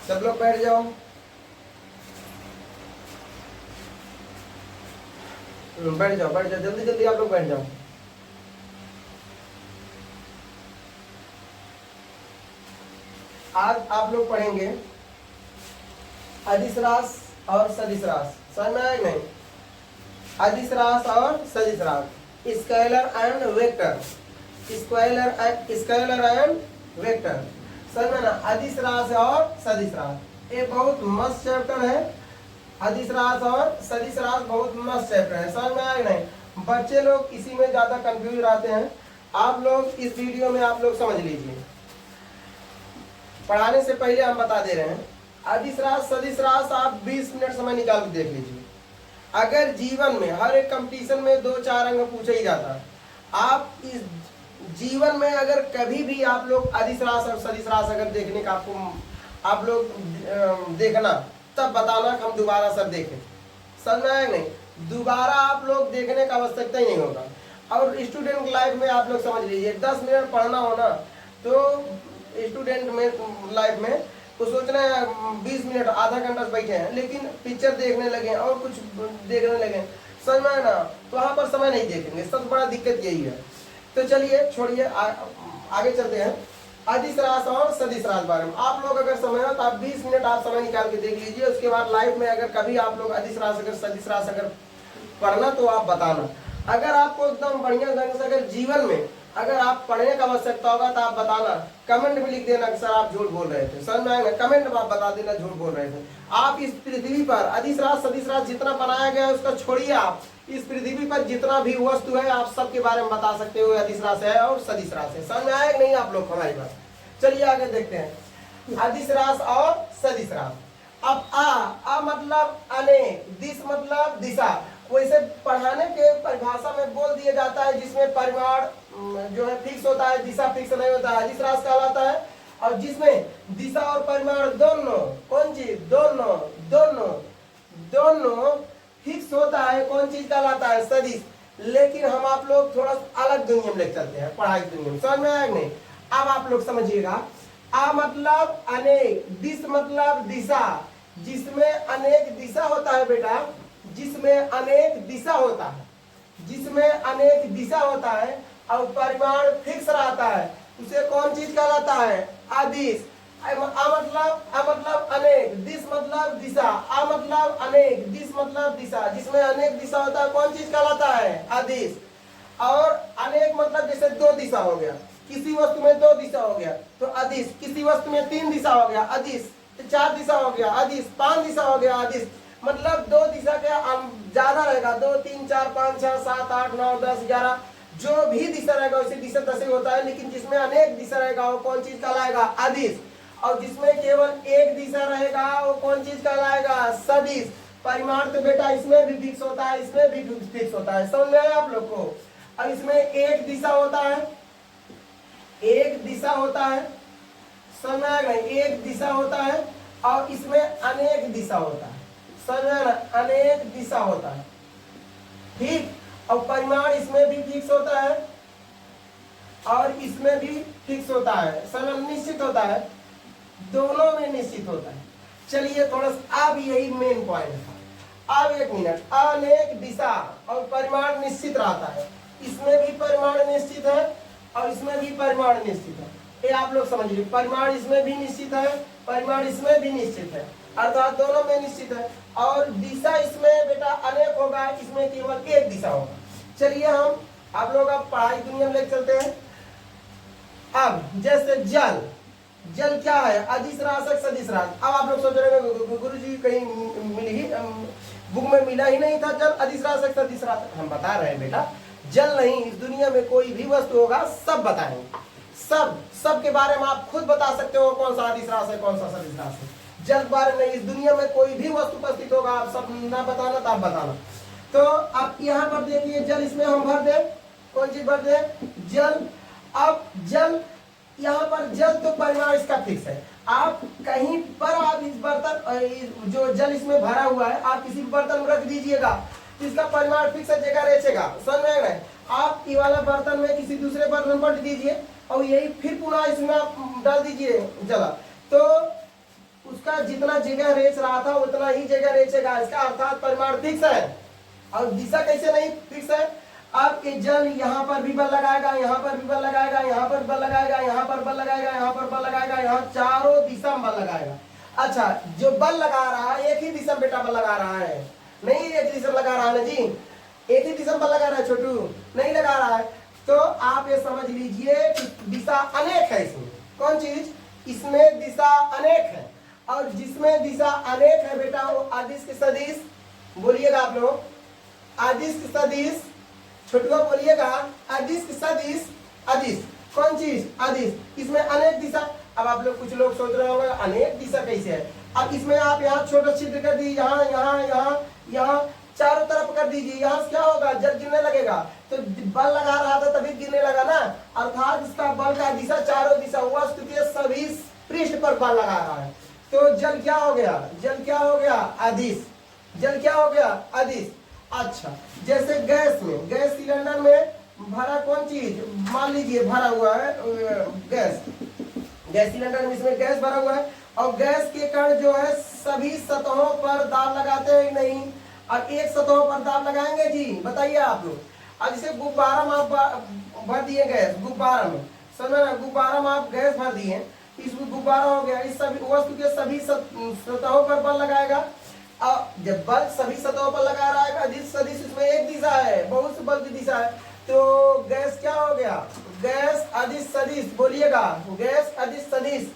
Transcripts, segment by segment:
सब लोग बैठ जाओ। बैठ जाओ, बैठ जाओ, जल्दी जल्दी आप लोग बैठ जाओ। आज आप लोग पढ़ेंगे अदिश रास और सदिश रास। समझ में आया नहीं? अदिश रास और सदिश रास, scalar and vector, scalar and vector. समझ में ना? अदिश रास और सदिश रास ये बहुत मस्त चैप्टर है। अदिश रास और सदिश रास बहुत मस्त चैप्टर है। समझ में आया नहीं? बच्चे लोग इसी में ज्यादा कंफ्यूज रहते हैं। आप लोग इस वीडियो में आप लोग समझ लीजिए। पढ़ाने से पहले हम बता दे रहे हैं, अदिश रास सदिश रास आप 20 मिनट समय निकाल के देख लीजिए। अगर जीवन में हर एक कंपटीशन में 2-4 अंक पूछा ही जाता है, आप इस जीवन में अगर कभी भी आप लोग अदिश रास और सदिश रास अगर देखने का आप लोग देखना, तब बताना कि हम दोबारा सब देखें। समझ में आया नहीं? दोबारा आप लोग देखने का आवश्यकता ही नहीं होगा। और स्टूडेंट लाइफ में आप लोग समझ लीजिए, 10 मिनट पढ़ना होना तो स्टूडेंट में लाइफ में तो सोचना है 20 मिनट आधा घंटा से बैठे हैं, लेकिन पिक्चर देखने लगे और कुछ देखने लगे, समझ में आया ना? तो वहाँ पर समय नहीं देखेंगे। सबसे बड़ा दिक्कत यही है। तो चलिए छोड़िए, आगे चलते हैं। अदिश रास और सदिश रास बारे में आप लोग अगर समय हो तो आप 20 मिनट आप समय निकाल के देख लीजिए। उसके बाद लाइफ में अगर कभी आप लोग अदिश रास अगर सदिश रास अगर पढ़ना तो आप बताना। अगर आपको एकदम बढ़िया ढंग से अगर जीवन में अगर आप पढ़ने का आवश्यकता होगा तो आप बताना, कमेंट में लिख देना कि सर आप झूठ बोल रहे थे। समझ में आएगा? कमेंट में आप बता देना झूठ बोल रहे थे। आप इस पृथ्वी पर अदिश रास सदिश रास जितना बनाया गया है उसका छोड़िए, आप इस पृथ्वी पर जितना भी वस्तु है आप सबके बारे में बता सकते हो अदिश रास है और सदिश रास है। समझ में आएगा नहीं आप लोग हमारी बात? चलिए आगे देखते हैं अदिश रास और सदिश रास। अब आ मतलब अनेक, दिश मतलब दिशा। वैसे पढ़ाने के परिभाषा में बोल दिया जाता है जिसमें परिमाण जो है फिक्स होता है, दिशा फिक्स नहीं होता है, अदिश रास कहलाता है। और जिसमें दिशा और परिमाण दोनों, कौन चीज? दोनों दोनों दोनों फिक्स होता है, कौन चीज कहलाता है? सदिश। लेकिन हम आप लोग थोड़ा अलग दुनिया में लेकर चलते हैं, पढ़ाई की दुनिया में। समझ में आया नहीं? अब आप लोग समझिएगा, आ मतलब अनेक, दिश मतलब दिशा। जिसमें अनेक दिशा होता है बेटा, जिसमें अनेक दिशा होता है, जिसमें अनेक दिशा होता है और परिमाण फिक्स रहता है, उसे कौन चीज कहलाता है? अदिश। आ मतलब अनेक, दिश मतलब दिशा, आ मतलब अनेक, दिश मतलब दिशा। जिसमें अनेक दिशा होता है कौन चीज कहलाता है? अदिश। और अनेक मतलब जैसे 2 दिशा हो गया, किसी वस्तु में 2 दिशा हो गया तो अदिश। किसी वस्तु में 3 दिशा हो गया अदिश, 4 दिशा हो गया अदिश, 5 दिशा हो गया अदिश। मतलब 2 दिशा के ज्यादा रहेगा, 2, 3, 4, 5, 6, 7, 8, 9, 10, 11 जो भी दिशा रहेगा उसे दिशा दशा होता है। लेकिन जिसमें अनेक दिशा रहेगा वो कौन चीज कहलाएगा? अदिश। और जिसमें केवल एक दिशा रहेगा वो कौन चीज कहलाएगा? सदिश। परिमाण तो बेटा इसमें भी फिक्स होता है, इसमें भी फिक्स होता है। समझ में आया आप लोग को? अब इसमें एक दिशा होता है, एक दिशा होता है, समझ में आएगा? एक दिशा होता है और इसमें अनेक दिशा होता है। समझ में आएगा? अनेक दिशा होता है, ठीक। और परिमाण इसमें भी फिक्स होता है और इसमें भी फिक्स होता है। समझ निश्चित होता है, दोनों में निश्चित होता है। चलिए थोड़ा सा, अब यही मेन पॉइंट था। अब 1 मिनट, अनेक दिशा और परिमाण निश्चित रहता है, इसमें भी परिमाण निश्चित है और इसमें भी परिमाण निश्चित है। ये आप लोग समझ लीजिए, परिमाण इसमें भी निश्चित है, परिमाण इसमें भी निश्चित है, अर्थात दोनों में निश्चित है। और दिशा इसमें बेटा अनेक होगा, इसमें केवल एक दिशा होगा। चलिए हम आप लोग अब पढ़ाई दुनिया में लेकर चलते हैं। अब जैसे जल, जल क्या है? अदिश रास सदिश रास। अब आप लोग सोच रहे हैं गुरुजी कहीं मिल ही बुक में मिला ही नहीं था जल अदिश रास सदिश रास। हम बता रहे हैं बेटा, जल नहीं, इस दुनिया में कोई भी वस्तु होगा सब बताएंगे, सब के बारे में आप खुद बता सकते हो कौन सा अदिश रास है कौन सा सदिश रास है। जल के बारे में इस दुनिया में कोई भी वस्तु उपस्थित होगा आप सब ना बताना तो आप बताना। तो आप यहाँ पर देखिए, जल इसमें हम भर दे, कौन चीज भर दे? जल। अब जल यहाँ पर जल तो परिमाण इसका फिक्स है। आप कहीं पर आप इस बर्तन जो जल इसमें भरा हुआ है आप किसी बर्तन में रख दीजिएगा, इसका परिमाण फिक्स है, जगह रहेगा। समझ में आए? आप ये वाला बर्तन में किसी दूसरे बर्तन पर दीजिए और यही फिर पुनः इसमें आप डाल दीजिए जला, तो उसका जितना जगह रेच रहा था उतना ही जगह रेचेगा, इसका अर्थात परिमाण फिक्स है। और दिशा कैसे नहीं फिक्स है? अब ये जल यहाँ पर भी बल लगाएगा, यहाँ पर भी बल लगाएगा, यहाँ पर बल लगाएगा, यहाँ पर बल लगाएगा, यहाँ पर बल लगाएगा, यहाँ चारों दिशा में बल लगाएगा। अच्छा, जो बल लगा रहा है एक ही दिशा में बेटा बल लगा रहा है, नहीं एक दिशा में लगा रहा है ना जी, एक ही दिशा में बल लगा रहा है छोटू, नहीं लगा रहा है। तो आप ये समझ लीजिए कि दिशा अनेक है इसमें। कौन चीज? इसमें दिशा अनेक है, और जिसमें दिशा अनेक है बेटा वो अदिश के सदिश, बोलिएगा आप लोग, अदिश के सदिश, छोटुआ बोलिएगा, अदिश के सदिश, अदिश कौन चीज? अदिश। इसमें अनेक दिशा। अब आप लोग कुछ लोग सोच रहे होंगे अनेक दिशा कैसे है? अब इसमें आप यहाँ छोटा छिद्र कर दीजिए, यहाँ यहाँ यहाँ यहाँ चारों तरफ कर दीजिए, यहाँ से क्या होगा? जल गिरने लगेगा। तो बल लगा रहा था तभी गिरने लगा ना, अर्थात इसका बल का दिशा चारों दिशा, वस्तु के सभी पृष्ठ पर बल लगा रहा है। तो जल क्या हो गया? जल क्या हो गया? अदिश। जल क्या हो गया? अदिश। अच्छा, जैसे गैस में, गैस सिलेंडर में भरा कौन चीज? मान लीजिए भरा हुआ है गैस, गैस सिलेंडर में इसमें गैस भरा हुआ है, और गैस के कण जो है सभी सतहों पर दाब लगाते हैं नहीं? और एक सतहों पर दाब लगाएंगे जी, बताइए आप लोग। अब जैसे गुब्बारा में आप भर दिए गैस, गुब्बारा में समझ ना, गुब्बारा में आप गैस भर दिए, इसमें गुब्बारा हो गया, इस सभी वस्तु के सभी सतहों पर बल लगाएगा। अब जब बल सभी सतहों पर लगा रहा है, अदिश सदिश, इसमें एक दिशा है, बहुत से बल की दिशा है, तो गैस क्या हो गया? गैस अदिश सदिश, बोलिएगा, गैस अदिश सदिश।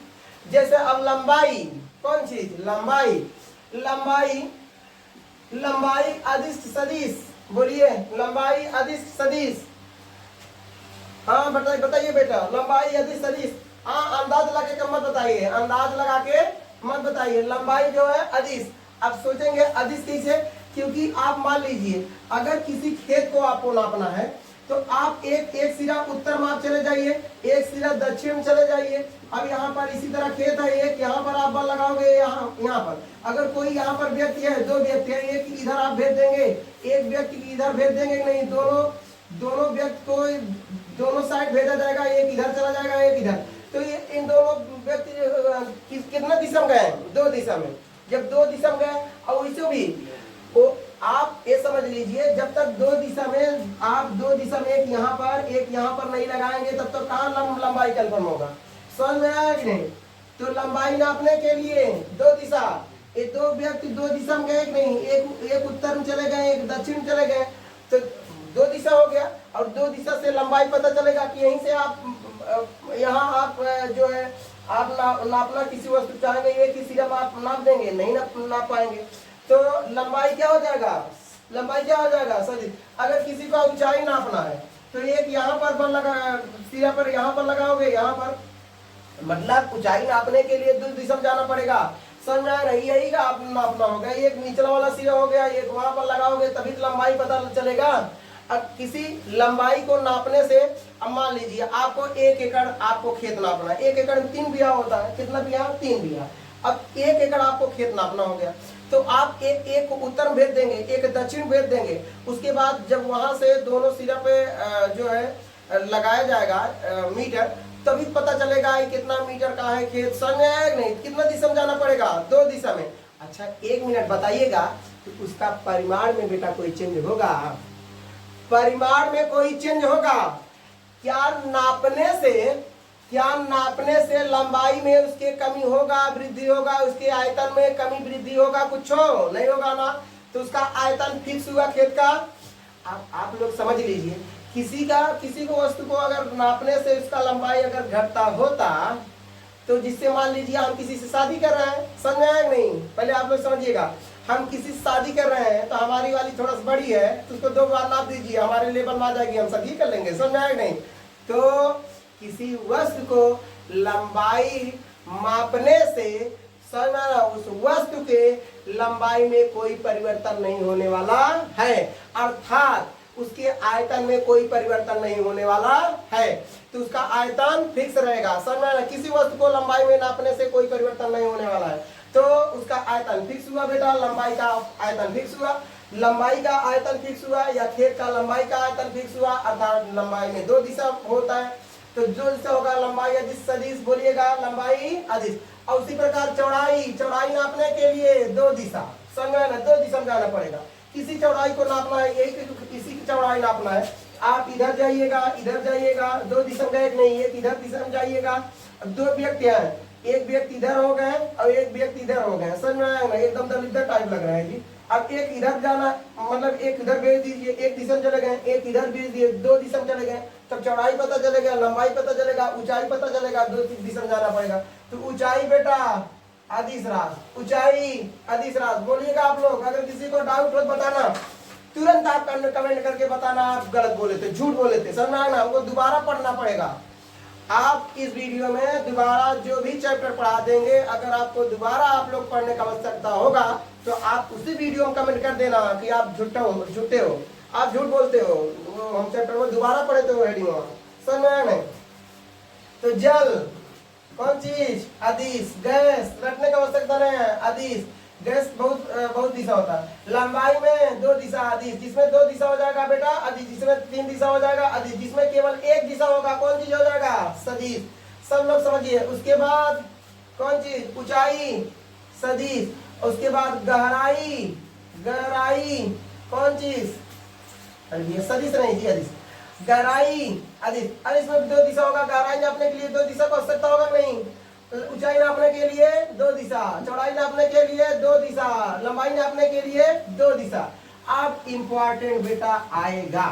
जैसे अब लंबाई, कौन चीज? लंबाई, लंबाई, लंबाई अदिश सदिश, बोलिए, लंबाई अदिश सदिश। हाँ बताइए बेटा, लंबाई अदिश सदिश। हाँ, अंदाज लगा के मत बताइए, अंदाज लगा के मत बताइए, लंबाई जो है अदिश। अब सोचेंगे अदिश कैसे? क्योंकि आप मान लीजिए अगर किसी खेत को आपको नापना है तो आप एक सिरा उत्तर में आप चले जाइए, एक सिरा दक्षिण में चले जाइए। अब यहाँ पर इसी तरह खेत है, एक यहाँ पर आप बल लगाओगे, यहाँ पर अगर कोई यहाँ पर व्यक्ति है, दो व्यक्ति है, एक इधर आप भेज देंगे, एक व्यक्ति इधर भेज देंगे, नहीं, दोनों व्यक्ति को दोनों साइड भेजा जाएगा, एक इधर चला जाएगा, एक इधर। तो ये इन दोनों व्यक्ति कितना दिशा में गए? दो दिशा में। जब दो दिशा में गए, और वैसे भी तो आप ये समझ लीजिए जब तक दो दिशा में, आप दो दिशा में एक यहाँ पर नहीं लगाएंगे तब तक कहाँ लंबाई कन्फर्म होगा? समझ में आया कि नहीं? तो लंबाई नापने के लिए दो दिशा, ये दो व्यक्ति दो दिशा में गए कि नहीं, एक उत्तर में चले गए, एक दक्षिण में चले गए, तो दो दिशा हो गया। और दो दिशा से लंबाई पता चलेगा कि यहीं से आप यहाँ आप जो है आप नापना किसी वस्तु चाहेंगे, एक ही सिरा में आप नाप देंगे, नहीं नाप पाएंगे, तो लंबाई क्या हो जाएगा? लंबाई क्या हो जाएगा? सही। अगर किसी को ऊंचाई नापना है तो एक यहाँ पर बल लगा, सिरा पर यहाँ पर लगाओगे, यहाँ पर, मतलब ऊंचाई नापने के लिए दो दिशा में जाना पड़ेगा। समझ में रही यही का आप नापना होगा, एक निचला वाला सिरा हो गया, एक वहां पर लगाओगे तभी तो लंबाई पता चलेगा। अब किसी लंबाई को नापने से, अब मान लीजिए आपको 1 एकड़ आपको खेत नापना है, 1 एकड़ में 3 बीघा होता है, कितना बीघा? 3 बीघा। अब 1 एकड़ आपको खेत नापना हो गया, तो आप एक को उत्तर में भेज देंगे, एक दक्षिण भेज देंगे। उसके बाद जब वहां से दोनों सिरा पे जो है लगाया जाएगा मीटर, तभी पता चलेगा कितना मीटर का है खेत। समझ में आया नहीं? कितना दिशा में जाना पड़ेगा? दो दिशा में। अच्छा, 1 मिनट बताइएगा तो उसका परिमाण में बेटा कोई चेंज होगा? परिमाण में कोई चेंज होगा? क्या नापने से लंबाई में उसके कमी होगा, वृद्धि होगा, उसके आयतन में कमी वृद्धि होगा? कुछ हो नहीं होगा ना। तो उसका आयतन फिक्स हुआ खेत का। आप लोग समझ लीजिए, किसी को वस्तु को अगर नापने से उसका लंबाई अगर घटता होता, तो जिससे मान लीजिए हम किसी से शादी कर रहे हैं, समझ में आया नहीं? पहले आप लोग समझिएगा, हम किसी से शादी कर रहे हैं तो हमारी वाली थोड़ा सा बड़ी है, तो उसको 2 बार नाप दीजिए, हमारे लेवल में आ जाएगी, हम शादी कर लेंगे। समझ में आया नहीं? तो किसी वस्तु को लंबाई मापने से उस वस्तु के लंबाई में कोई परिवर्तन नहीं होने वाला है, अर्थात उसके आयतन में कोई परिवर्तन नहीं होने वाला है, तो उसका आयतन फिक्स रहेगा। समझ में? किसी वस्तु को लंबाई में नापने से कोई परिवर्तन नहीं होने वाला है, तो उसका आयतन फिक्स हुआ बेटा, लंबाई का आयतन फिक्स हुआ, लंबाई का आयतन फिक्स हुआ, या खेत का लंबाई का आयतन फिक्स हुआ, अर्थात लंबाई में 2 दिशा होता है। तो जो से होगा लंबाई अदिश सदिश, बोलिएगा लंबाई अदिश। और उसी प्रकार चौड़ाई, चौड़ाई नापने के लिए दो दिशा, समझ में ना, दो दिशा में जाना पड़ेगा। किसी चौड़ाई को नापना है, एक इसी की चौड़ाई नापना है, आप इधर जाइएगा, इधर जाइएगा, दो दिशा में गए नहीं, एक इधर दिशा में जाइएगा। दो व्यक्ति हैं, एक व्यक्ति इधर हो गए और एक व्यक्ति इधर हो गए, समझ में आया ना, एकदम दलिद्दर टाइप लग रहा है जी। अब एक इधर जाना, मतलब एक इधर भेज दीजिए, एक दिशा में चले गए, एक इधर भेज दिए, दो दिशा में चले गए, तब चौड़ाई पता चलेगा, लंबाई पता चलेगा, ऊंचाई पता चलेगा, दो दिशा में जाना पड़ेगा। तो ऊंचाई बेटा अदिश रास, ऊंचाई अदिश रास, बोलिएगा आप लोग। अगर किसी को डाउट हो बताना, तुरंत आप कमेंट करके बताना आप गलत बोले थे, झूठ बोले थे, समझ में आया ना, हमको दोबारा पढ़ना पड़ेगा। आप इस वीडियो में दोबारा जो भी चैप्टर पढ़ा देंगे, अगर आपको दोबारा आप लोग पढ़ने का आवश्यकता होगा तो आप उसी वीडियो में कमेंट कर देना कि आप झूठे हो, आप झूठ बोलते हो, हम चैप्टर में दोबारा पढ़े थे वो हेडिंग में, समझ में आया नहीं। तो जल कौन चीज अदिश, गैस रटने का आवश्यकता नहीं है, अदिश गैस बहुत दिशा होता है। लंबाई में दो दिशा अदिश, जिसमें दो दिशा हो जाएगा बेटा अदिश, जिसमें तीन दिशा हो जाएगा अदिश, जिसमें केवल एक दिशा होगा कौन चीज हो जाएगा सदिश, सब लोग समझिए। उसके बाद कौन चीज ऊंचाई सदिश, उसके बाद गहराई, गहराई कौन चीज, ये सदिश नहीं जी अदिश, गहराई अदिश। अदिश में दो दिशा होगा, गहराई नापने के लिए दो दिशा को आवश्यकता होगा नहीं, ऊंचाई नापने के लिए दो दिशा, चौड़ाई नापने के लिए दो दिशा, लंबाई नापने के लिए दो दिशा। अब इंपॉर्टेंट बेटा आएगा,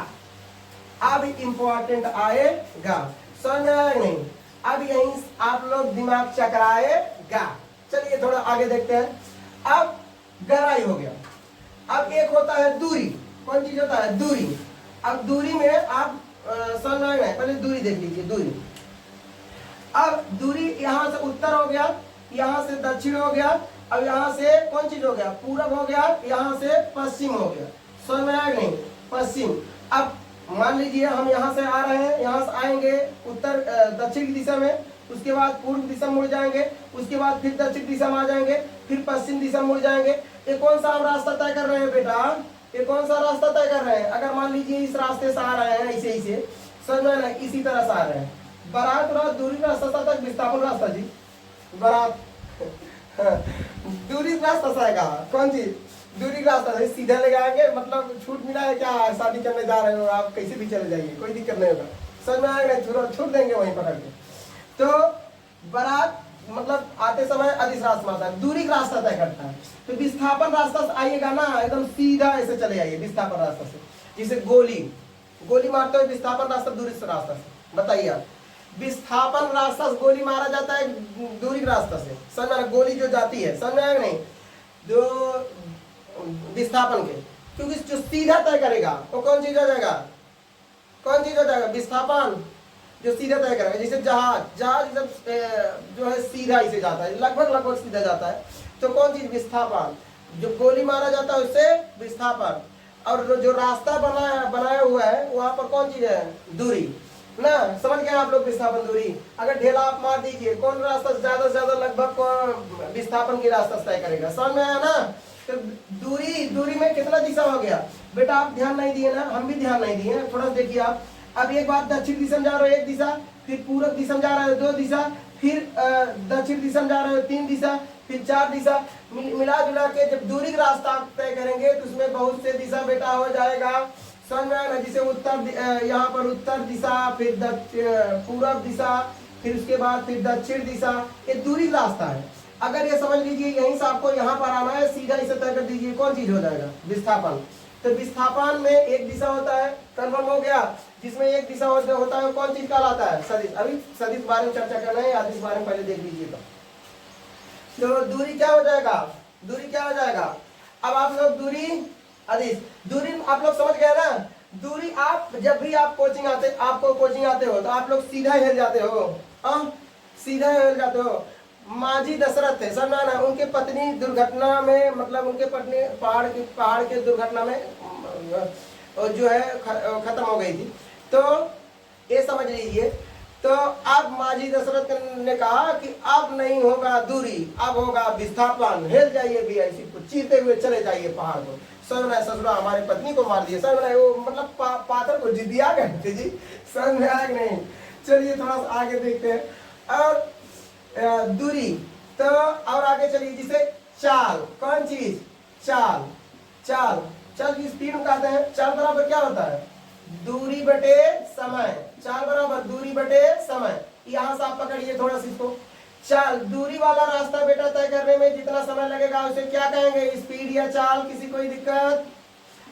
अब इंपॉर्टेंट आएगा, समझ में आया नहीं। अब यहीं आप लोग दिमाग चकराएगा। चलिए थोड़ा आगे देखते हैं। अब गहराई हो गया, अब एक होता है दूरी, कौन चीज होता है दूरी। अब दूरी में आप समझ में आया नहीं, पहले दूरी देख लीजिए, दूरी। अब दूरी यहाँ से उत्तर हो गया, यहाँ से दक्षिण हो गया, अब यहाँ से कौन चीज हो गया पूरब हो गया, यहाँ से पश्चिम हो गया, समझ में आया नहीं, पश्चिम। अब मान लीजिए हम यहाँ से आ रहे हैं, यहाँ से आएंगे उत्तर दक्षिण की दिशा में, उसके बाद पूर्व दिशा में मुड़ जाएंगे, उसके बाद फिर दक्षिण दिशा में आ जाएंगे, फिर पश्चिम दिशा में मुड़ जाएंगे। ये कौन सा हम रास्ता तय कर रहे हैं बेटा, ये कौन सा रास्ता तय कर रहे हैं। अगर मान लीजिए इस रास्ते से आ रहे हैं, ऐसे ऐसे समझ में आया, इसी तरह से आ रहे हैं, बारात रात दूरी रास्ता तक विस्थापन रास्ता जी, बारात दूरी रास्ता से आएगा, कौन सी दूरी रास्ता से सीधा ले जाएंगे, मतलब छूट मिला है क्या, शादी करने जा रहे हो आप कैसे भी चले जाइए, कोई दिक्कत नहीं होगा, समझ में आएगा, छूट देंगे वहीं पकड़ के। तो बारात मतलब आते समय अदिश रास्ता आता है, दूरी रास्ता तय करता है। तो विस्थापन रास्ता से आइएगा ना, एकदम सीधा ऐसे चले आइए विस्थापन रास्ता से, जिसे गोली मारते हुए विस्थापन रास्ता दूरी रास्ता से। बताइए आप, विस्थापन रास्ता से गोली मारा जाता है दूरी रास्ता से, समझ में, गोली जो जाती है, समझ में आएगा नहीं, जो विस्थापन के, क्योंकि जो सीधा तय करेगा वो कौन चीज हो जाएगा, कौन चीज हो जाएगा विस्थापन, जो सीधा तय करेगा। जैसे जहाज जो है सीधा इसे जाता है, लगभग सीधा जाता है, तो कौन चीज विस्थापन, जो गोली मारा जाता है उससे विस्थापन। और जो रास्ता बनाया हुआ है वहां पर कौन चीज है दूरी ना, समझ गए आप लोग विस्थापन दूरी। अगर ढेला आप मार दीजिए, कौन रास्ता ज्यादा से ज्यादा लगभग विस्थापन की रास्ता तय करेगा, समझ में आया ना। तो दूरी में कितना दिशा हो गया बेटा, आप ध्यान नहीं दिए ना, हम भी ध्यान नहीं दिए, थोड़ा देखिए आप। अब एक बार दक्षिण दिशा में जा रहे हो एक दिशा, फिर पूर्व दिशा में जा रहे हो दो दिशा, फिर दक्षिण दिशा में जा रहे हो तीन दिशा, फिर चार दिशा, मिला जुला के जब दूरी का रास्ता तय करेंगे तो उसमें बहुत से दिशा बेटा हो जाएगा, समझ में आया ना। जैसे उत्तर, यहाँ पर उत्तर दिशा, फिर पूर्व दिशा, फिर उसके बाद फिर दक्षिण दिशा, ये दूरी रास्ता है। अगर ये समझ लीजिए यहीं से आपको यहाँ पर आना है, सीधा इसे तय कर दीजिए, कौन चीज हो जाएगा विस्थापन। तो विस्थापन में एक दिशा होता है, कन्फर्म हो गया, जिसमें एक दिशा होता है कौन चीज कहलाता है सदिश। अभी सदिश बारे में चर्चा करना है, अदिश बारे में पहले देख लीजिएगा। तो दूरी क्या हो जाएगा, दूरी क्या हो जाएगा। अब आप लोग दूरी अदिश, दूरी आप लोग समझ गए ना। दूरी आप जब भी आप आपको कोचिंग आते हो तो आप लोग सीधा हिल जाते हो, सीधा हिल जाते हो। मांझी दशरथ थे, समझना ना, उनके पत्नी दुर्घटना में, मतलब उनके पत्नी पहाड़ के दुर्घटना में जो है खत्म हो गई थी। तो ये समझ लीजिए। तो अब मांझी दशरथ ने कहा कि अब नहीं होगा दूरी, अब होगा विस्थापन। हिल जाइए वीआईसी को, चीरते हुए चले जाइए पहाड़ को। समझना, ससुरा हमारी पत्नी को मार दिया, समझना, वो मतलब पाथर को जिदिया गए थे जी, समझ में आया नहीं। चलिए थोड़ा सा आगे देखते हैं। और दूरी, तो और आगे चलिए, जिसे चाल, कौन चीज, चाल, चाल, चाल की स्पीड में कहते हैं। चाल बराबर क्या होता है, दूरी बटे समय। चाल बराबर दूरी बटे समय। यहां से आप पकड़िए थोड़ा सा इसको। चाल, दूरी वाला रास्ता बेटा तय करने में जितना समय लगेगा उसे क्या कहेंगे, स्पीड या चाल। किसी कोई दिक्कत?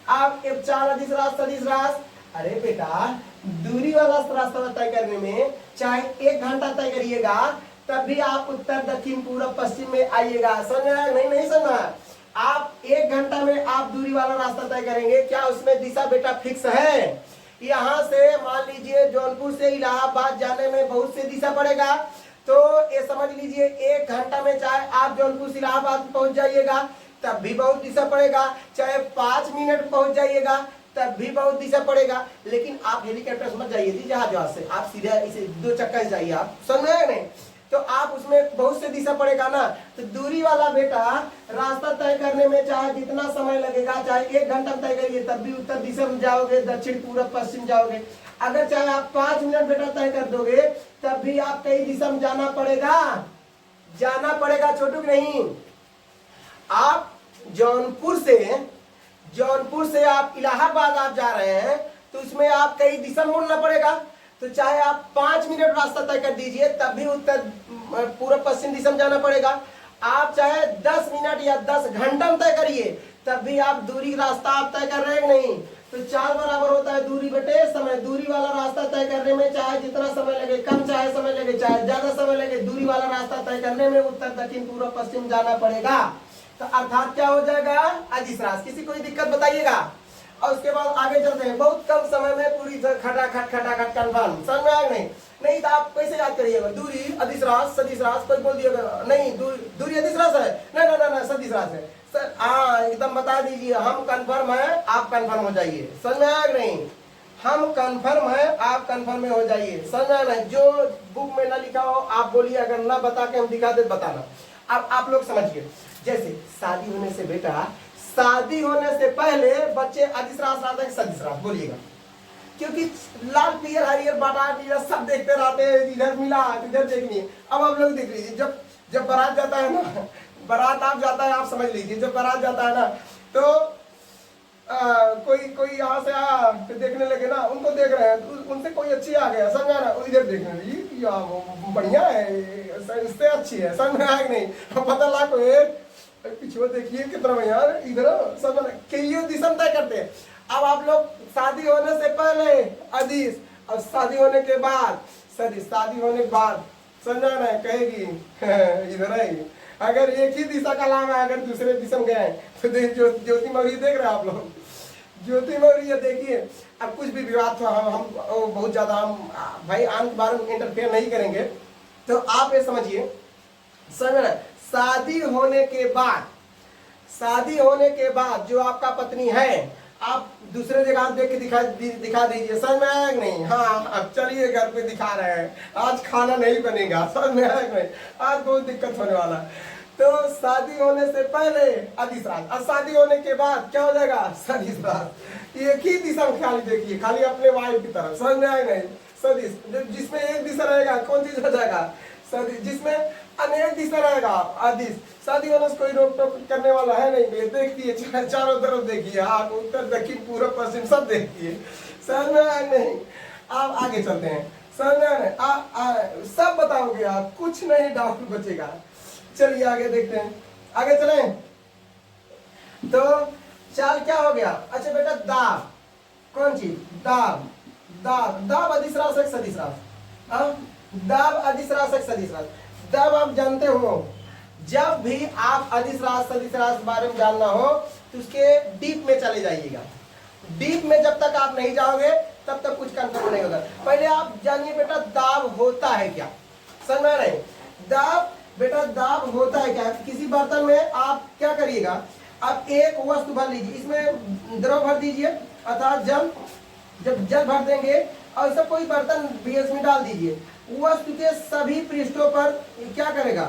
आप एक चाल अदिश रास सदिश रास, अरे बेटा दूरी वाला रास्ता तय करने में चाहे 1 घंटा तय करिएगा, तब भी आप उत्तर दक्षिण पूर्व पश्चिम में आइएगा। समझ नहीं? नहीं समझा? आप 1 घंटा में आप दूरी वाला रास्ता तय करेंगे, क्या उसमें दिशा बेटा फिक्स है? यहाँ से मान लीजिए जौनपुर से इलाहाबाद जाने में बहुत से दिशा पड़ेगा, तो ये समझ लीजिए 1 घंटा में चाहे आप जौनपुर से इलाहाबाद पहुंच जाइएगा तब भी बहुत दिशा पड़ेगा, चाहे 5 मिनट पहुंच जाइएगा तब भी बहुत दिशा पड़ेगा। लेकिन आप हेलीकॉप्टर से मत जाइए थी, जहाज से आप सीधा इसे 2 चक्कर से जाइए। आप समझ रहे नहीं? तो आप उसमें बहुत से दिशा पड़ेगा ना। तो दूरी वाला बेटा रास्ता तय करने में चाहे जितना समय लगेगा, चाहे 1 घंटा तय करिए तब भी उत्तर दिशा में जाओगे, दक्षिण पूर्व पश्चिम जाओगे। अगर चाहे आप 5 मिनट बेटा तय कर दोगे तब भी आप कई दिशा में जाना पड़ेगा, जाना पड़ेगा। छोटू नहीं, आप जौनपुर से आप इलाहाबाद आप जा रहे हैं तो उसमें आप कई दिशा मुड़ना पड़ेगा। तो चाहे आप 5 मिनट रास्ता तय कर दीजिए तब भी उत्तर पूर्व पश्चिम दिशा में जाना पड़ेगा। आप चाहे 10 मिनट या 10 घंटा में तय करिए तब भी आप दूरी रास्ता आप तय कर रहे हैं नहीं। तो चाल बराबर होता है दूरी बटे समय। दूरी वाला रास्ता तय करने में चाहे जितना समय लगे, कम चाहे समय लगे चाहे ज्यादा समय लगे, दूरी वाला रास्ता तय करने में उत्तर दक्षिण पूर्व पश्चिम जाना पड़ेगा। तो अर्थात क्या हो जाएगा, अदिश रास। किसी कोई दिक्कत बताइएगा। और उसके बाद आगे चलते हैं। बहुत कम समय में पूरी खटाखट कन्फर्म। समझ में आया नहीं? नहीं तो आप कैसे याद करिएगा, दूरी अदिश रास सदिश रास। कोई बोल दिएगा नहीं दूरी अदिश रास है, नहीं नहीं नहीं सदिश रास है सर। हाँ एकदम बता दीजिए, हम कन्फर्म है, आप कन्फर्म हो जाइए। समझ में आया नहीं? हम कन्फर्म है, आप कन्फर्म में हो जाइए। समझ में आया नहीं? जो बुक में ना लिखा हो आप बोलिए, अगर ना बता के हम दिखा दे बताना। अब आप लोग समझिए, जैसे शादी होने से बेटा, शादी होने से पहले बच्चे अदिश रास रहते हैं सदिश रास। बोलिएगा, क्योंकि लाल पियर हरियर बाटा नीला सब देखते रहते हैं, इधर मिला इधर देखनी। अब आप लोग देख लीजिए, जब बारात जाता है ना, बारात आप जाता है, आप समझ लीजिए, जब बारात जाता है ना तो कोई यहाँ से आया तो देखने लगे ना, उनको देख रहे हैं तो उनसे कोई अच्छी आ गया, समझा ना, इधर देखने लगी, बढ़िया है, इससे अच्छी है। समझ में आया नहीं? पता लगा कोई पीछे देखिए कितना बढ़िया, इधर समझ कईयों दिशा तय करते हैं। अब आप लोग शादी होने से पहले अदिश, और शादी होने के बाद सदिश। शादी होने के बाद समझा ना, कहेगी इधर है। अगर एक ही दिशा का नाम है, अगर दूसरे दिशा में गए तो ज्योति मौर्य देख रहे हैं आप लोग, ज्योति मौर्य देखिए। अब कुछ भी विवाद था, हम बहुत ज्यादा हम भाई आन के बारे में इंटरफेयर नहीं करेंगे। तो आप ये समझिए, समझ शादी होने के बाद जो आपका पत्नी है, आप दूसरे जगह देख के दिखा दीजिए। समझ में आया नहीं? हाँ अब चलिए घर पे दिखा रहे हैं, आज खाना नहीं बनेगा। समझ में आया नहीं? आज बहुत दिक्कत होने वाला। तो शादी होने से पहले अदिश रास, और शादी होने के बाद क्या हो जाएगा, सदिश रास। एक ही दिशा में खाली देखिए, खाली अपने वाइफ की तरफ। समझ में आया नहीं? सदिश, जिसमें एक दिशा रहेगा कौन चीज हो जाएगा, सदिश। जिसमें अनेक दिशा रहेगा अदिश। शादी होने से कोई रोक टोक करने वाला है नहीं। देखिए चारों तरफ देखिए, आप उत्तर दक्षिण पूर्व पश्चिम सब देखिए। समझ में आया नहीं? आप आगे चलते हैं। समझ में आया? सब बताओगे आप, कुछ नहीं डाउट बचेगा। चलिए आगे देखते हैं, आगे चलें। तो चाल क्या हो गया? अच्छा बेटा दाब, कौन चीज, दाब। दाब अदिश रास है सदिश रास। दाब अदिश रास है सदिश रास। दाब आप जानते हो, जब भी आप अदिश रास सदिश रास बारे में जानना हो तो उसके डीप में चले जाइएगा। डीप में जब तक आप नहीं जाओगे तब तक कुछ कंफर्म नहीं होगा। पहले आप जानिए बेटा दाब होता है क्या। समझ में नहीं? दाब बेटा, दाब होता है क्या? किसी बर्तन में आप क्या करिएगा, आप एक वस्तु भर लीजिए, इसमें द्रव भर दीजिए अर्थात जल। जब जल भर देंगे और सब कोई बर्तन बीएस में डाल दीजिए, वस्तु के सभी पृष्ठों पर क्या करेगा,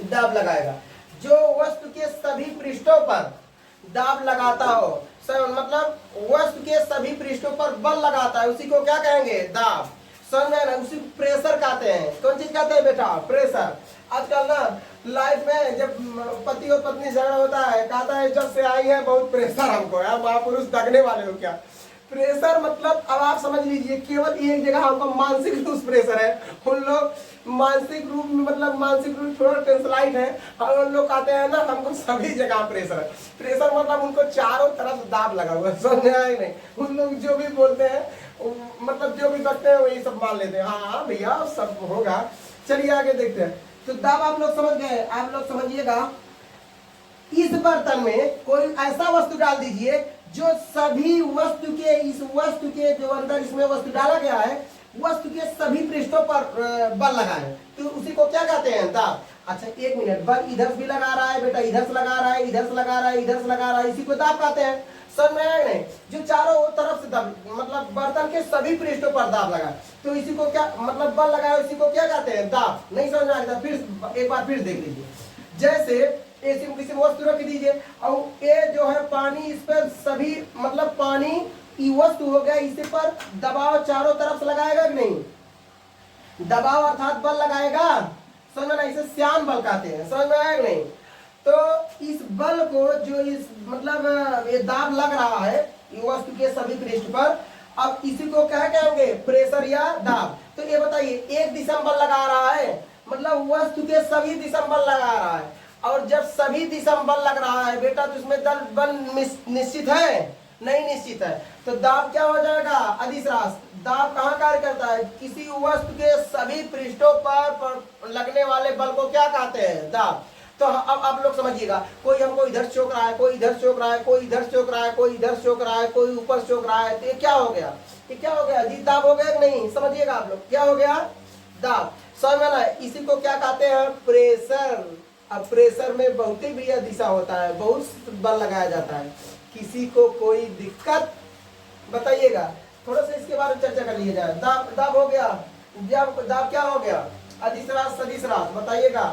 दाब लगाएगा। जो वस्तु के सभी पृष्ठों पर दाब लगाता हो, मतलब वस्तु के सभी पृष्ठों पर बल लगाता है, उसी को क्या कहेंगे, दाब। समझ में आया ना, उसी को प्रेशर कहते हैं। कौन चीज कहते हैं बेटा? प्रेशर। आजकल ना लाइफ में जब पति और पत्नी झगड़ा होता है, कहता है जब से आई है बहुत प्रेशर हमको, यार महापुरुष दगने वाले हो क्या? प्रेशर मतलब अब आप समझ लीजिए केवल एक जगह हमको मानसिक रूप प्रेशर है। उन लोग मानसिक रूप में मतलब मानसिक रूप थोड़ा टेंसलाइट है, और उन लोग कहते हैं ना हमको सभी जगह प्रेशर है। प्रेशर मतलब उनको चारों तरफ दाब लगा हुआ है, समझ आए नहीं? उन लोग जो भी बोलते हैं मतलब जो भी करते हैं वही सब मान लेते हैं, हाँ भैया सब होगा। चलिए आगे देखते हैं। तो दाब आप लोग समझ गए। आप लोग समझिएगा, इस बर्तन में कोई ऐसा वस्तु डाल दीजिए जो सभी वस्तु के, इस वस्तु के जो अंदर इसमें वस्तु डाला गया है, वस्तु के सभी पृष्ठों पर बल लगाए, तो उसी को क्या कहते हैं? दाब। अच्छा एक मिनट, बल इधर भी लगा रहा है बेटा, इधर से लगा रहा है, इधर से लगा रहा है, इधर से लगा रहा है, इसी को दाब कहते हैं। समझ में आया नहीं? जो चारों तरफ से दाब मतलब बर्तन के सभी पृष्ठों पर दाब लगा, तो इसी को क्या मतलब बल लगाया, इसी को क्या कहते हैं? दाब। नहीं समझ में आया? फिर एक बार फिर देख लीजिए। जैसे ऐसी किसी वस्तु रख दीजिए और ये जो है पानी, इस पर सभी मतलब पानी ये वस्तु हो गया, इसी पर दबाव चारों तरफ से लगाएगा कि नहीं? दबाव अर्थात बल लगाएगा। समझ में? इसे श्यान बल कहते हैं। समझ में आया कि नहीं? तो इस बल को जो इस मतलब ये दाब लग रहा है ये वस्तु के सभी पृष्ठ पर, अब इसी को क्या कहेंगे? प्रेशर या दाब। तो ये बताइए, एक दिशा में बल लगा रहा है मतलब वस्तु के सभी दिशा में बल लगा रहा है, और जब सभी दिशा में बल लग रहा है बेटा तो इसमें दल बल निश्चित है? नहीं निश्चित है। तो दाब क्या हो जाएगा? अदिश रास। दाब कहाँ कार्य करता है? किसी वस्तु के सभी पृष्ठों पर लगने वाले बल को क्या कहते हैं? दाब। तो अब आप लोग समझिएगा, कोई हमको इधर चौक रहा है, कोई इधर चौक रहा है, कोई इधर चौक रहा है, कोई इधर चौक रहा है, कोई ऊपर चौक रहा है, तो ये क्या हो गया? ये क्या हो गया जी? दाब हो गया कि नहीं? समझिएगा आप लोग, क्या हो गया? दाब। समझ में ना? इसी को क्या कहते हैं? प्रेशर। अब प्रेशर में बहुत ही बढ़िया दिशा होता है, बहुत बल लगाया जाता है। किसी को कोई दिक्कत बताइएगा, थोड़ा सा इसके बारे में चर्चा कर लिया जाए। दाब, दाब हो गया। दाब क्या हो गया? अदिश रास सदिश रास। बताइएगा,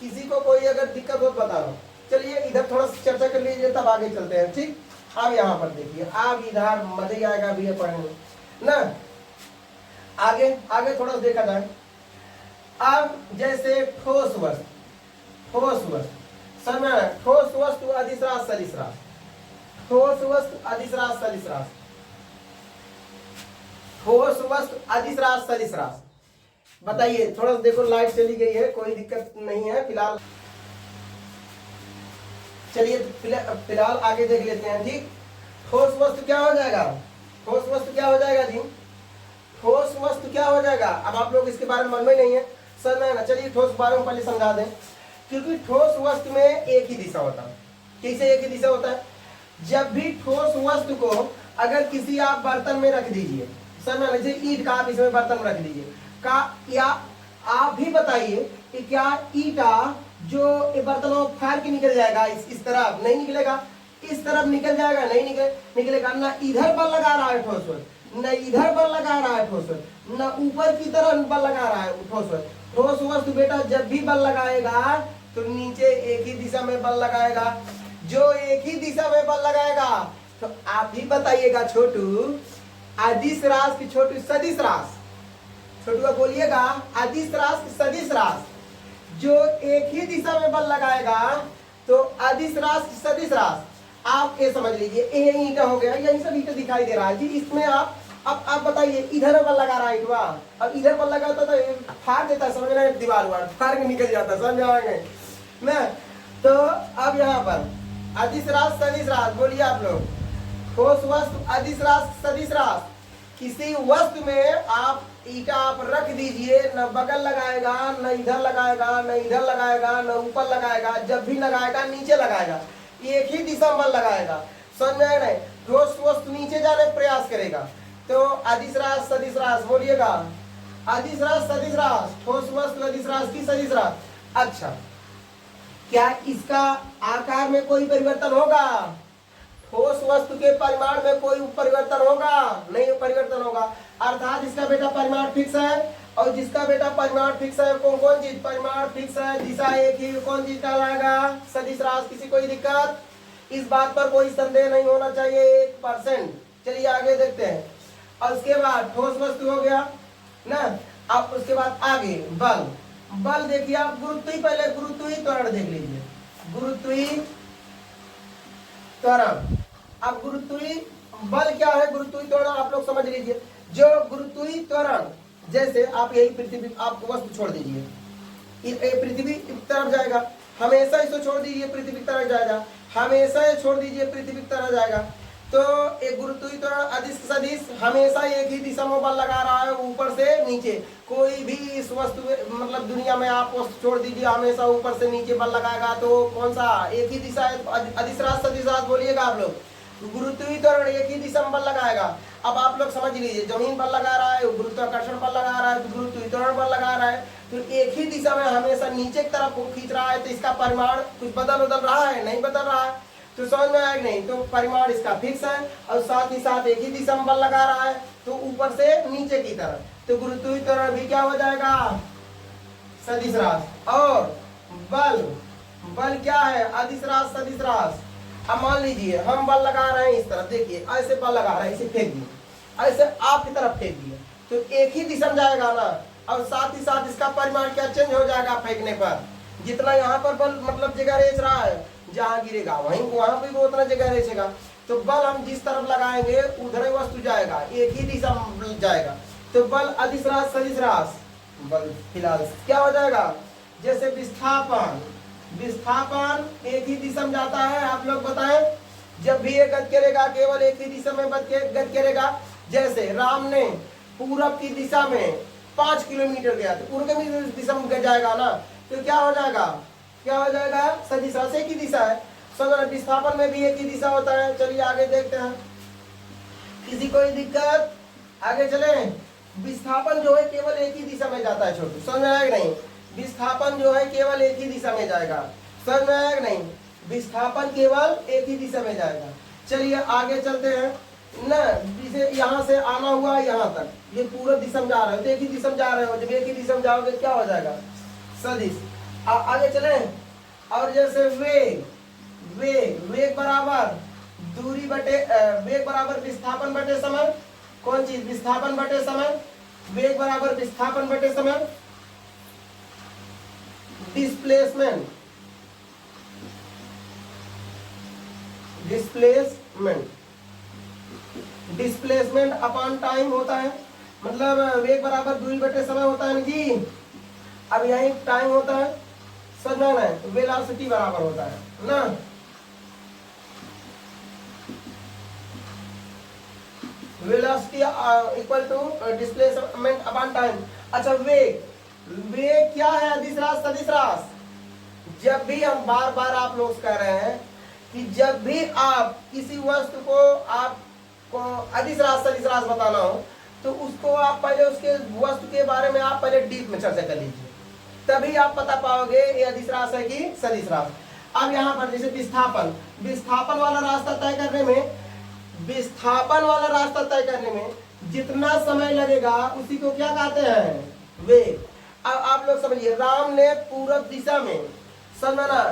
किसी को कोई अगर दिक्कत हो बता दो। चलिए इधर थोड़ा सा चर्चा कर लीजिए, तब आगे चलते हैं। ठीक, अब यहाँ पर देखिए, आप इधर मजा ही आएगा अभी ये पढ़ने में ना। आगे आगे थोड़ा देखा जाए। अब जैसे ठोस वस्तु, ठोस वस्तु समय, ठोस वस्तु अदिश रास सदिश रास, ठोस वस्तु अदिश रास सदिश रास, ठोस वस्तु अदिश रास सदिश रास। बताइए, थोड़ा सा देखो लाइट चली गई है, कोई दिक्कत नहीं है फिलहाल। चलिए फिलहाल आगे देख लेते हैं। ठीक, ठोस वस्तु क्या हो जाएगा? ठोस वस्तु क्या हो जाएगा जी? ठोस वस्तु क्या हो जाएगा? अब आप लोग इसके बारे में मन में नहीं है, समझ में ना? चलिए ठोस बारे में पहले समझा दें, क्योंकि ठोस वस्तु में एक ही दिशा होता है। कैसे एक ही दिशा होता है? जब भी ठोस वस्तु को अगर किसी आप बर्तन में रख दीजिए, समझ में, जैसे ईंट का आप इसमें बर्तन में रख दीजिए का, या आप भी बताइए कि क्या ईटा जो बर्तन फाड़ के निकल जाएगा इस तरफ? नहीं निकलेगा। इस तरफ निकल जाएगा? नहीं निकलेगा। ना इधर बल लगा रहा है ठोस वस्तु, न इधर बल लगा रहा है ठोस वस्तु, न ऊपर की तरफ बल लगा रहा है ठोस वस्तु। ठोस वस्तु बेटा जब भी बल लगाएगा तो नीचे एक ही दिशा में बल लगाएगा। जो एक ही दिशा में बल लगाएगा, तो आप ही बताइएगा छोटू, अदिश रास की छोटू सदिश रास? छोटू बोलिएगा, अदिश रास की सदिश रास? जो एक ही दिशा में बल लगाएगा तो अदिश रास की सदिश रास। आप ये समझ लीजिए, ये ईंटा हो गया, यही सब ईंटा दिखाई दे रहा है जी। इसमें आप अब आप बताइए, इधर बल लगा रहा है ईंटवा, अब इधर बल लगा होता तो फाड़ देता है, समझ रहे हैं? दीवार वार फाड़ के निकल जाता है, समझ आएंगे ना? तो अब यहाँ पर अदिश रास सदिश रास, बोलिए आप लोग। ठोस वस्तु अदिश रास सदिश रास। किसी वस्तु में आप ईटा आप रख दीजिए, न बगल लगाएगा, न इधर लगाएगा, न इधर लगाएगा, न ऊपर लगाएगा, जब भी लगाएगा नीचे लगाएगा, एक ही दिशा में बल लगाएगा। समझ में आया? ठोस वस्तु नीचे जाने का प्रयास करेगा तो अदिश रास सदिश रास। बोलिएगा, अदिश रास सदिश रास, ठोस वस्तु अदिश रास की सदिश रास। अच्छा, क्या इसका आकार में कोई परिवर्तन होगा? ठोस वस्तु के परिमाण में कोई परिवर्तन होगा? नहीं परिवर्तन होगा। अर्थात इसका बेटा परिमाण फिक्स है, और जिसका बेटा परिमाण फिक्स है, कौन कौन चीज परिमाण फिक्स है, दिशा एक ही, कौन चीज कहलाएगा? सदिश रास। किसी कोई दिक्कत? इस बात पर कोई संदेह नहीं होना चाहिए 1%। चलिए आगे देखते हैं। और उसके बाद ठोस वस्तु हो गया, ना। अब उसके बाद आगे बल, बल देखिए आप गुरुत्वीय, पहले गुरुत्वीय त्वरण देख लीजिए, गुरुत्वीय त्वरण। अब गुरुत्वीय बल क्या है, गुरुत्वीय त्वरण आप लोग समझ लीजिए। जो गुरुत्वीय त्वरण, जैसे आप यही पृथ्वी, आप वस्तु छोड़ दीजिए, ये पृथ्वी की तरफ जाएगा, हमेशा इसे छोड़ दीजिए पृथ्वी की तरफ जाएगा, हमेशा ये छोड़ दीजिए पृथ्वी की तरफ जाएगा। तो एक गुरुत्वीय त्वरण अदिश सदिश हमेशा एक ही दिशा में बल लगा रहा है, ऊपर से नीचे। कोई भी इस वस्तु मतलब दुनिया में आप वस्तु छोड़ दीजिए, हमेशा ऊपर से नीचे बल लगाएगा। तो कौन सा एक ही दिशा है, अदिश राज सदिश राज बोलिएगा आप लोग। गुरुत्वीय त्वरण एक ही दिशा में बल लगाएगा। अब आप लोग समझ लीजिए, जमीन बल लगा रहा है, गुरुत्वाकर्षण बल लगा रहा है, गुरुत्वीय त्वरण बल लगा रहा है, तो एक ही दिशा में हमेशा नीचे की तरफ खींच रहा है। तो इसका परिमाण कुछ बदल रहा है, नहीं बदल रहा है। तो समझ में आएगा नहीं, तो परिमाण इसका फिक्स है और साथ ही साथ एक ही दिशा में बल लगा रहा है, तो ऊपर से नीचे की तरफ। तो गुरुत्वीय त्वरण भी क्या हो जाएगा, सदिश राशि। और बल, बल क्या है, अदिश राशि सदिश राशि। अब मान लीजिए हम बल लगा रहे हैं इस तरफ, देखिए ऐसे बल लगा रहे हैं, इसे फेंक दिए, ऐसे आपकी तरफ फेंक दिए, तो एक ही दिशा में जाएगा ना। और साथ ही साथ इसका परिमाण क्या चेंज हो जाएगा फेंकने पर। जितना यहाँ पर बल मतलब जगह रेच रहा है, जहाँ गिरेगा वहीं वहां पे वो उतना जगह रेचेगा। तो बल हम जिस तरफ लगाएंगे उधर ही वस्तु जाएगा, एक ही दिशा में जाएगा। तो बल अदिश राशि सदिश राशि बल फिलहाल क्या हो जाएगा, जैसे विस्थापन, विस्थापन एक ही दिशा में जाता है। आप लोग बताएं, जब भी ये गति करेगा केवल एक ही दिशा में गति करेगा। जैसे राम ने पूरब की दिशा में 5 किलोमीटर गया, तो पूर्व की दिशा में जाएगा ना, तो क्या हो जाएगा, क्या हो जाएगा, सदिश राशि एक ही दिशा है। समझ, विस्थापन में भी एक ही दिशा होता है। चलिए आगे देखते हैं, किसी कोई दिक्कत, आगे चले। विस्थापन जो है केवल एक ही दिशा में जाता है, छोटू समझ में आएगा नहीं, विस्थापन जो है केवल एक ही दिशा में जाएगा, समझ में आएगा नहीं, विस्थापन केवल एक ही दिशा में जाएगा। चलिए आगे चलते हैं ना, जिसे यहाँ से आना हुआ यहाँ तक, ये पूरा दिशा में जा रहे हो, तो एक ही दिशा में जा रहे हो, जब एक ही दिशा में जाओगे क्या हो जाएगा, सदिश। आगे चले। और जैसे वेग, वेग, वेग बराबर दूरी बटे वेग बराबर विस्थापन बटे समय, कौन चीज, विस्थापन बटे समय, वेग बराबर विस्थापन बटे समय, displacement, displacement, displacement upon time होता है, मतलब वेग बराबर दूरी बटे समय होता है ना जी। अब यही टाइम होता है, समझना है, वेलोसिटी बराबर होता है ना, velocity equal to displacement upon time. अच्छा वेग, वेग क्या है, अदिश राशि सदिश राशि। जब भी हम बार बार आप लोग कह रहे हैं कि जब भी आप किसी वस्तु को आपको अदिश राशि सदिश राशि बताना हो, तो उसको आप पहले उसके वस्तु के बारे में आप पहले डीप में चर्चा कर लीजिए, तभी आप बता पाओगे ये अदिश राशि है कि सदिश राशि। अब यहाँ पर जैसे विस्थापन, विस्थापन वाला रास्ता तय करने में, विस्थापन वाला रास्ता तय करने में जितना समय लगेगा उसी को क्या कहते हैं, वेग। अब आप लोग समझिए, राम ने पूरब दिशा में समझना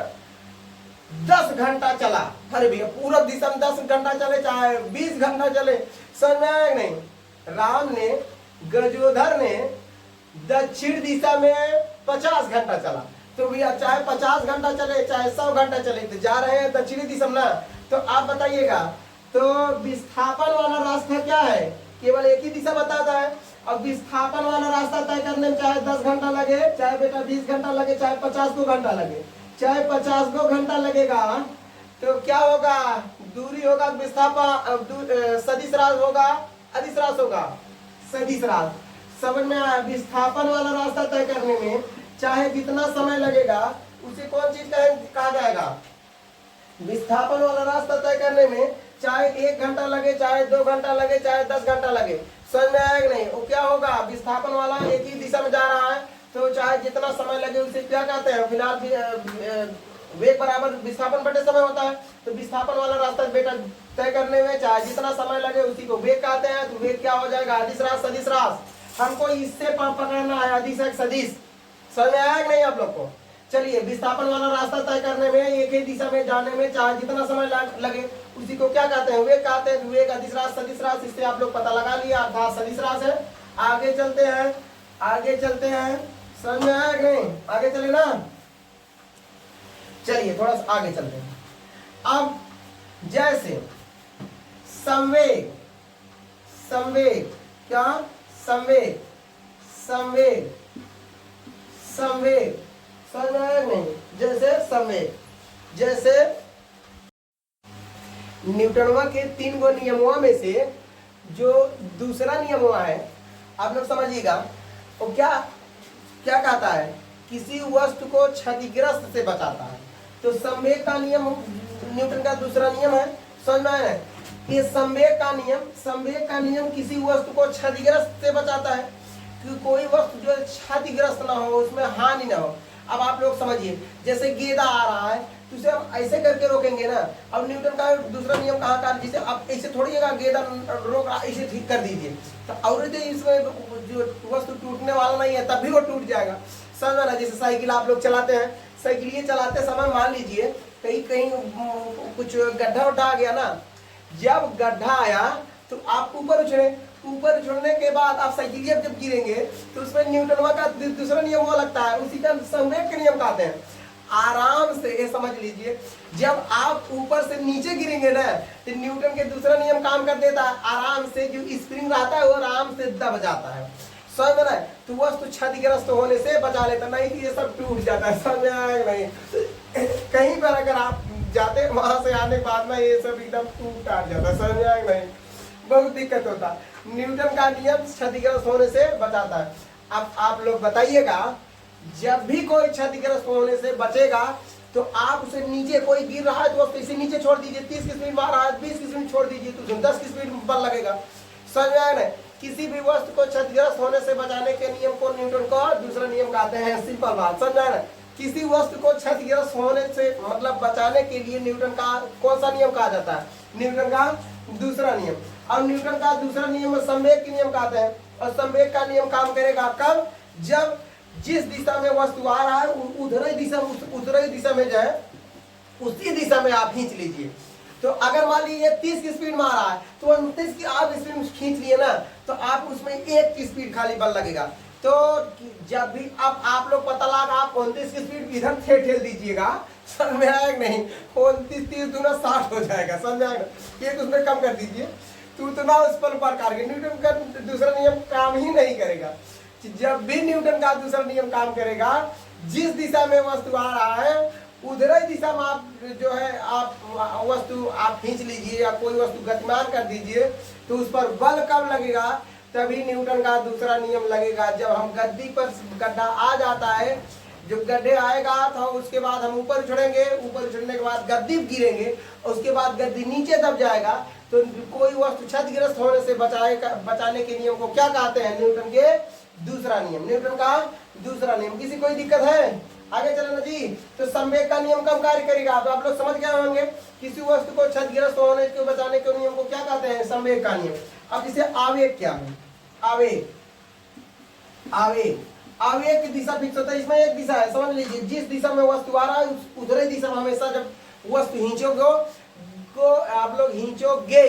10 घंटा चला, अरे भैया पूरब दिशा में 10 घंटा चले चाहे 20 घंटा चले, समझ में आया नहीं। राम ने, गजोधर ने दक्षिण दिशा में 50 घंटा चला, तो भैया चाहे 50 घंटा चले चाहे 100 घंटा चले, तो जा रहे हैं दक्षिणी दिशा में ना। तो आप बताइएगा, तो विस्थापन वाला रास्ता क्या है, केवल एक ही दिशा बताता है। अब विस्थापन वाला रास्ता तय करने में चाहे 10 घंटा लगे, चाहे बेटा 20 घंटा लगे, चाहे 50 को घंटा लगे, चाहे 50 को घंटा लगेगा, तो क्या होगा, दूरी होगा विस्थापन, सदिश राशि होगा, अदिश राशि होगा, सदिश राशि। समझ में आया, विस्थापन वाला रास्ता तय करने में चाहे जितना समय लगेगा उसे कौन चीज कहा जाएगा, विस्थापन वाला रास्ता तय करने में चाहे 1 घंटा लगे, चाहे 2 घंटा लगे, चाहे 10 घंटा लगे, समझ में आएगा नहीं, वो क्या होगा, विस्थापन वाला एक ही दिशा में जा रहा है, तो चाहे जितना समय लगे उसे क्या कहते हैं, फिलहाल वेग बराबर विस्थापन बटे समय होता है। तो विस्थापन वाला रास्ता बेटा तय करने में चाहे जितना समय लगे उसी को वेग कहते हैं। तो वेग क्या हो जाएगा, अदिश राशि सदिश राशि। हमको इससे पकड़ना है, अदिश एक सदिश, समझ में आया नहीं आप लोग को। चलिए, विस्थापन वाला रास्ता तय करने में एक ही दिशा में जाने में चाहे जितना समय लगे उसी को क्या कहते हैं, वेग कहते हैं। वेग अदिश राशि सदिश राशि, इससे आप लोग पता लगा लिया, अर्थात सदिश राशि है, आगे चलते हैं, आगे चलते हैं, समझ में आया कि नहीं? आगे चले ना, चलिए थोड़ा सा आगे चलते हैं। अब जैसे संवेग, संवेग क्या, संवेग, संवेग, संवेग, समझ में आया नहीं? जैसे संवेग, जैसे न्यूटनवा के 3 गो नियमों में से जो दूसरा नियम हुआ है, आप लोग समझिएगा, वो क्या क्या कहता है, किसी वस्तु को क्षतिग्रस्त से बचाता है। तो संवेग का नियम न्यूटन का दूसरा नियम है, समझ में आया? ये संवेग का नियम, संवेग का नियम किसी वस्तु को क्षतिग्रस्त से बचाता है कि कोई वस्तु जो क्षतिग्रस्त ना हो, उसमें हानि ना हो। अब आप लोग समझिए, जैसे गेंदा आ रहा है तो उसे हम ऐसे करके रोकेंगे ना। अब न्यूटन का दूसरा नियम कहाँ का, जिसे आप ऐसे थोड़ी जगह गेंदा रोक रहा, ऐसे ठीक कर दीजिए तो और इसमें जो वस्तु टूटने वाला नहीं है तब भी वो टूट जाएगा, समझ ना? जैसे साइकिल आप लोग चलाते हैं, साइकिल ये चलाते समय मान लीजिए कहीं कहीं कुछ गड्ढा उड्ढा आ गया ना, जब गड्ढा आया तो आप ऊपर उछले, ऊपर उछलने के बाद आप साइकिल जब गिरेंगे तो उसमें न्यूटन का दूसरा नियम वो लगता है, उसी का संवेग के नियम कहते हैं। आराम से ये समझ लीजिए, जब आप ऊपर से नीचे गिरेंगे ना तो न्यूटन के दूसरा नियम काम कर देता है, आराम से जो स्प्रिंग रहता है वो आराम से दब जाता है, समझ में ना? तो वस्तु क्षतिग्रस्त होने से बचा लेता, नहीं तो ये सब टूट जाता है, समझ में आया नहीं? कहीं पर अगर आप जाते वहां से आने के बाद में ये सब एकदम टूट टाट जाता है, समझ में आया नहीं? बहुत दिक्कत होता है। न्यूटन का नियम क्षतिग्रस्त होने से बचाता है। अब आप लोग बताइएगा, जब भी कोई क्षतिग्रस्त होने से बचेगा तो आप उसे नीचे, कोई गिर रहा है तो उसको इसे नीचे छोड़ दीजिए, 30 की स्पीड मार रहा है 20 की स्पीड छोड़ दीजिए तो 10 की स्पीड बल लगेगा, समझ में आया ना? किसी भी वस्तु को क्षतिग्रस्त होने से बचाने के नियम को न्यूटन का दूसरा नियम कहते हैं, सिंपल बात, समझ में आया ना? किसी वस्तु को क्षतिग्रस्त होने से मतलब बचाने के लिए न्यूटन का कौन सा नियम कहा जाता है? न्यूटन का दूसरा नियम। और न्यूटन का दूसरा नियम संवेग के नियम कहते हैं, और संवेग का नियम काम करेगा कब? जब जिस दिशा में वस्तु आ रहा है उधर दिशा में जो है उसी दिशा में आप खींच लीजिए। तो अगर मान लीजिए 30 की स्पीड में आ रहा है तो 29 की आप स्पीड खींच लिए ना तो आप उसमें 1 की स्पीड खाली बल लगेगा। तो जब भी अब आप लोग पता लगा आप 29 की स्पीड इधर ठेल दीजिएगा, समझ में आएगा नहीं? 29 30 दूना 60 हो जाएगा, समझ में आएगा? एक उसमें कम कर दीजिए तो उतना उस पर प्रकार के न्यूटन का दूसरा नियम काम ही नहीं करेगा। जब भी न्यूटन का दूसरा नियम काम करेगा, जिस दिशा में वस्तु आ रहा है उधर ही दिशा में आप जो है आप वस्तु आप खींच लीजिए या कोई वस्तु गतिमान कर दीजिए तो उस पर बल कब लगेगा? तभी न्यूटन का दूसरा नियम लगेगा। जब हम गद्दी पर गड्ढा आ जाता है, जब गड्ढे आएगा तो उसके बाद हम ऊपर उछलेंगे, ऊपर उछलने के बाद गद्दी गिरेंगे, उसके बाद गद्दी नीचे दब जाएगा तो कोई वस्तु क्षतिग्रस्त होने से बचाने के नियम को क्या कहते हैं? न्यूटन के दूसरा नियम, न्यूटन का दूसरा नियम। किसी कोई दिक्कत है? आगे चलो ना जी। तो संवेग का नियम कब कार्य करेगा? आप लोग समझ गए होंगे, किसी वस्तु को क्षतिग्रस्त होने के बचाने के नियम को क्या कहते हैं? संवेग का नियम। अब इसे आवेग क्या है? आवेग, आवेग, आवेग की दिशा फिक्स होता है, इसमें एक दिशा है, समझ लीजिए, जिस दिशा में वस्तु आ रहा है उधर ही दिशा में हमेशा जब वस्तु खींचोगे को आप लोग खींचोगे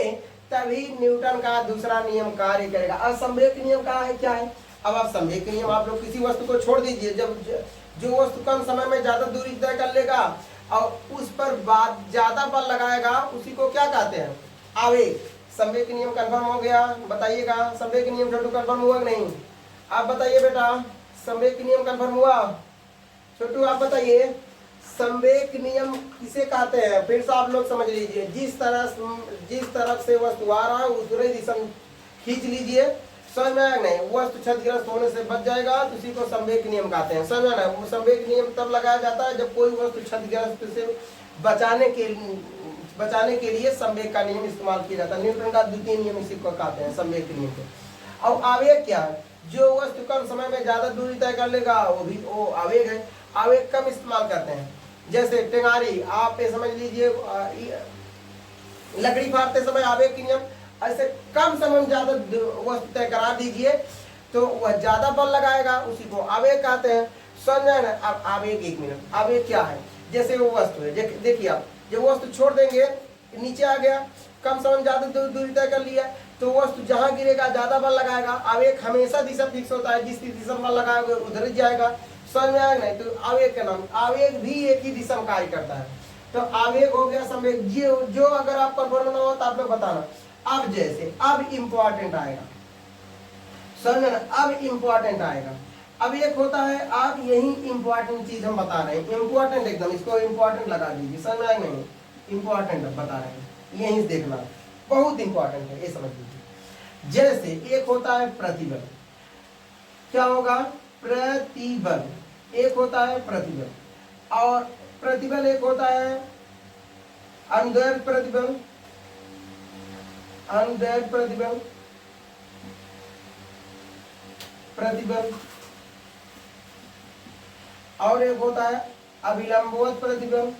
तभी न्यूटन का दूसरा नियम कार्य करेगा। अब संवेग नियम का है क्या है? अब आप संवेग के नियम, आप लोग किसी वस्तु को छोड़ दीजिए, जब जो वस्तु कम समय में ज्यादा दूरी तय कर लेगा और उस पर ज्यादा बल लगाएगा उसी को क्या कहते हैं? आवेग। संवेग के नियम कंफर्म हो गया? बताइएगा, संवेग के नियम छोटू कंफर्म हुआ कि नहीं? आप बताइए बेटा, संवेग के नियम कंफर्म हुआ? छोटू आप बताइए, संवेग नियम किसे कहते हैं? फिर से आप लोग समझ लीजिए, जिस तरफ से वस्तु आ रहा है उधर ही दिशा खींच लीजिए, समझ में आया नहीं? वस्तु क्षतिग्रस्त होने से बच जाएगा तो उसी को संवेग नियम कहते हैं, समझ में आया? संवेग नियम तब लगाया जाता है जब कोई वस्तु क्षतिग्रस्त से बचाने के लिए संवेग का नियम इस्तेमाल किया जाता है। न्यूटन का द्वितीय नियम इसी को कहते हैं, संवेग के नियम को। अब आवेग क्या है? जो वस्तु कम समय में ज्यादा दूरी तय कर लेगा वो आवेग है। आवेग कम इस्तेमाल करते हैं, जैसे टेंगारी, आप ये समझ लीजिए लकड़ी फाड़ते समय आवेग के नियम, ऐसे कम समय में ज्यादा वस्तु तय करा दीजिए तो वह ज्यादा बल लगाएगा, उसी को आवेग कहते हैं, समझ ना? अब आवेग, एक मिनट, आवेग क्या है? जैसे वो वस्तु है, देखिए आप जब वस्तु छोड़ देंगे नीचे आ गया, कम समय में ज्यादा दूरी तय कर लिया तो वस्तु जहां गिरेगा ज्यादा बल लगाएगा। आवेग हमेशा दिशा फिक्स होता है, जिस दिशा में बल लगाओगे उधर ही जाएगा। समझ में आएगा नहीं? तो आवेग का नाम, आवेग भी एक ही दिशा में कार्य करता है। तो आवेग हो गया, संवेग। जो अगर आप कंफर्म ना हो तो आप लोग बताना। अब जैसे अब इंपॉर्टेंट आएगा, समझ में? अब इंपॉर्टेंट आएगा। अब एक होता है, आप यही इंपॉर्टेंट चीज हम बता रहे हैं, इंपॉर्टेंट एकदम, इसको इंपॉर्टेंट लगा दीजिए। समझ में आएगा नहीं? इंपॉर्टेंट बता रहे हैं, यही देखना, बहुत इंपॉर्टेंट है, ये समझ लीजिए। जैसे एक होता है प्रतिबल, क्या होगा? प्रतिबल। एक होता है प्रतिबल, और प्रतिबल एक होता है अनुदैर्ध्य प्रतिबल, अनुदैर्ध्य प्रतिबल, प्रतिबल, और एक होता है अभिलंबवत प्रतिबल,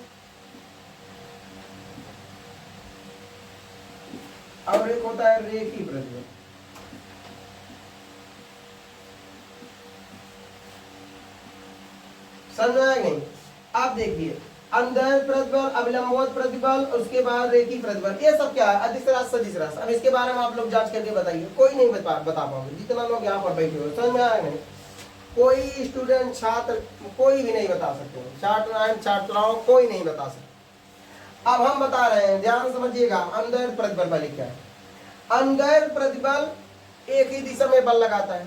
और एक होता है रेखीय प्रतिबल। समझ में आएगा नहीं? आप देखिए, अनुदैर्ध्य प्रतिबल, अभिलंबवत प्रतिबल, उसके बाद रेखीय प्रतिबल, ये सब क्या है? अदिश राशि, सदिश राशि। अब इसके बारे में आप लोग जांच करके बताइए, कोई नहीं बता पाओगे, जितना लोग यहाँ पर बैठे हो। समझ में आएगा नहीं? कोई स्टूडेंट, छात्र, कोई भी नहीं बता सकते, छात्र छात्राओं कोई नहीं बता सकते। अब हम बता रहे हैं, ध्यान समझिएगा। अनुदैर्ध्य प्रतिबल वाली क्या है? अनुदैर्ध्य प्रतिबल एक ही दिशा में बल लगाता है।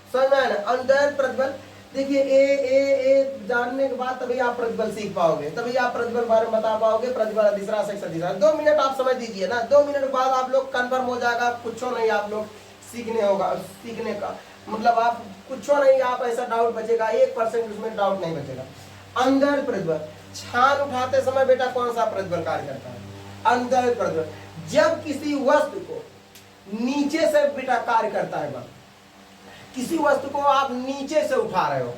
समझ में आया ना? अनुदैर्ध्य प्रतिबल, देखिए ए जानने के बाद तभी आप प्रतिबल सीख पाओगे, तभी आप प्रतिबल बारे में बता पाओगे। प्रतिबल अदिश राशि, सदिश राशि। 2 मिनट आप समझ दीजिए ना, 2 मिनट बाद आप लोग कन्फर्म हो जाएगा, कुछ नहीं आप लोग सीखने होगा, सीखने का मतलब आप कुछ नहीं, आप ऐसा डाउट बचेगा, 1% उसमें डाउट नहीं बचेगा। अनुदैर्ध्य प्रतिबल, छान उठाते समय बेटा कौन सा प्रतिबल कार्य करता है? अनुदैर्ध्य प्रतिबल। जब किसी वस्तु को नीचे से बेटा कार्य करता है बल, किसी वस्तु को आप नीचे से उठा रहे हो,